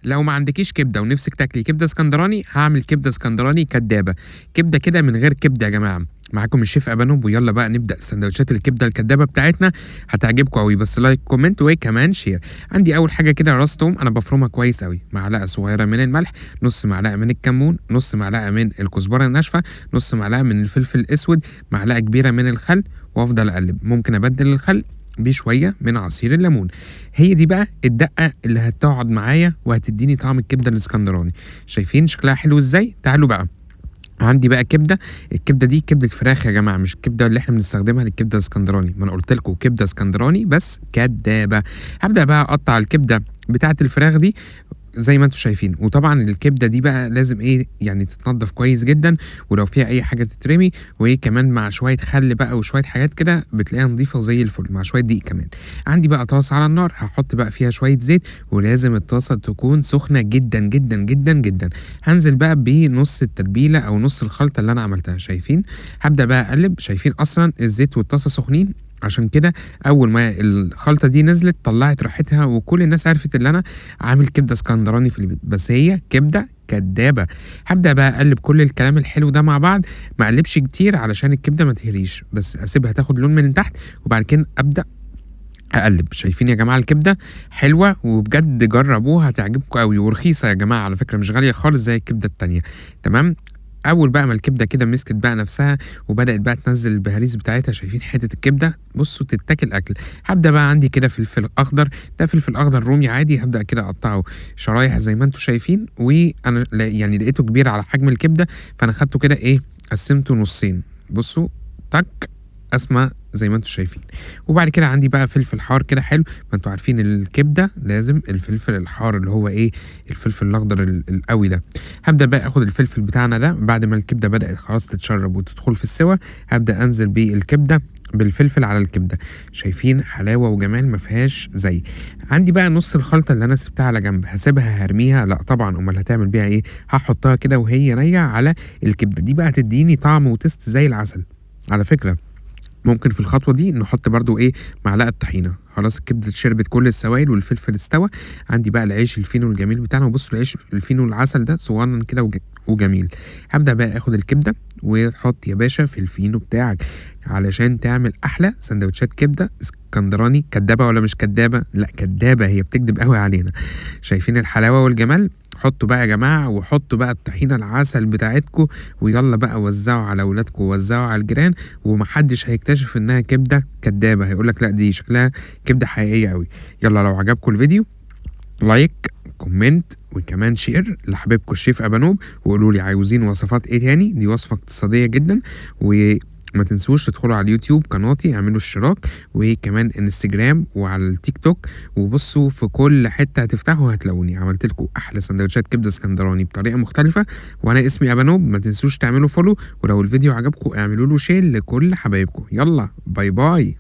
لو ما عندكيش كبده ونفسك تاكلي كبده اسكندراني، هاعمل كبده اسكندراني كدابه، كبده كده من غير كبده يا جماعه. معاكم الشيف ابانوب، ويلا بقى نبدا سندوتشات الكبده الكدابه بتاعتنا. هتعجبكم قوي، بس لايك كومنت وكمان شير. عندي اول حاجه كده راس توم، انا بفرمها كويس قوي، معلقه صغيره من الملح، نص معلقه من الكمون، نص معلقه من الكزبره الناشفه، نص معلقه من الفلفل الاسود، معلقه كبيره من الخل، وافضل اقلب. ممكن ابدل الخل بشويه من عصير الليمون. هي دي بقى الدقه اللي هتقعد معايا وهتديني طعم الكبده الاسكندراني. شايفين شكلها حلو ازاي؟ تعالوا بقى. عندي بقى كبده، الكبده دي كبده فراخ يا جماعه، مش الكبده اللي احنا بنستخدمها للكبده الاسكندراني. ما انا قلت لكم كبده اسكندراني بس كدابه. هبدا بقى اقطع الكبده بتاعه الفراخ دي زي ما انتم شايفين. وطبعا الكبده دي بقى لازم ايه يعني تتنضف كويس جدا، ولو فيها اي حاجه تترمي، وايه كمان مع شويه خل بقى وشويه حاجات كده بتلاقيها نظيفه وزي الفل، مع شويه دقيق كمان. عندي بقى طاسه على النار، هحط بقى فيها شويه زيت، ولازم الطاسه تكون سخنه جدا جدا جدا جدا. هنزل بقى بنص التتبيله او نص الخلطه اللي انا عملتها. شايفين؟ هبدا بقى اقلب. شايفين اصلا الزيت والطاسه سخنين؟ عشان كده اول ما الخلطه دي نزلت طلعت ريحتها، وكل الناس عرفت ان انا عامل كبده اسكندراني في البيت، بس هي كبده كدابه. هبدا بقى اقلب كل الكلام الحلو ده مع بعض، ما اقلبش كتير علشان الكبده ما تهريش، بس اسيبها تاخد لون من تحت، وبعد كده ابدا اقلب. شايفين يا جماعه الكبده حلوه وبجد جربوها هتعجبكم قوي، ورخيصه يا جماعه على فكره، مش غاليه خالص زي الكبده التانيه. تمام. اول بقى ما الكبده كده مسكت بقى نفسها وبدات بقى تنزل البهاريز بتاعتها، شايفين حته الكبده بصوا تتاكل اكل. هبدا بقى عندي كده فلفل اخضر، ده فلفل اخضر رومي عادي، هبدا كده اقطعه شرايح زي ما انتم شايفين. وانا يعني لقيته كبير على حجم الكبده، فانا خدته كده ايه قسمته نصين. بصوا تك قسمه زي ما انتم شايفين. وبعد كده عندي بقى فلفل حار كده حلو، ما انتم عارفين الكبده لازم الفلفل الحار اللي هو ايه الفلفل الاخضر القوي ده. هبدا بقى اخد الفلفل بتاعنا ده بعد ما الكبده بدات خلاص تتشرب وتدخل في السوا، هبدا انزل بالكبده بالفلفل على الكبده. شايفين حلاوه وجمال ما فيهاش زي. عندي بقى نص الخلطه اللي انا سبتها على جنب، هسيبها هرميها؟ لا طبعا، امال هتعمل بيها ايه؟ هحطها كده وهي نيه على الكبده دي، بقى تديني طعم وتست زي العسل. على فكره ممكن في الخطوة دي نحط برضو ايه معلقة طحينة. خلاص الكبدة شربت كل السوائل والفلفل استوى. عندي بقى العيش الفينو الجميل بتاعنا، وبصوا العيش الفينو العسل ده صغنن كده وجميل. هبدأ بقى اخد الكبدة وتحط يا باشا في الفينو بتاعك علشان تعمل احلى سندوتشات كبدة اسكندراني. كدابة ولا مش كدابة؟ لا كدابة، هي بتكدب قوي علينا. شايفين الحلاوة والجمال؟ حطوا بقى يا جماعة، وحطوا بقى الطحينة العسل بتاعتكم، ويلا بقى وزعوا على اولادكم ووزعوا على الجيران، ومحدش هيكتشف انها كبده كدابه، هيقولك لا دي شكلها كبده حقيقيه قوي. يلا لو عجبكم الفيديو لايك كومنت وكمان شير لحبيبكم الشيف ابانوب، وقولوا لي عاوزين وصفات ايه تاني. دي وصفه اقتصاديه جدا. وما تنسوش تدخلوا على اليوتيوب قناتي اعملوا اشتراك، وكمان انستجرام وعلى التيك توك، وبصوا في كل حته هتفتحوا هتلاقوني عملت لكم احلى سندوتشات كبده اسكندراني بطريقه مختلفه. وانا اسمي ابانوب. ما تنسوش تعملوا فولو، ولو الفيديو عجبكم اعملوا له شير لكل حبايبكم. يلا باي باي.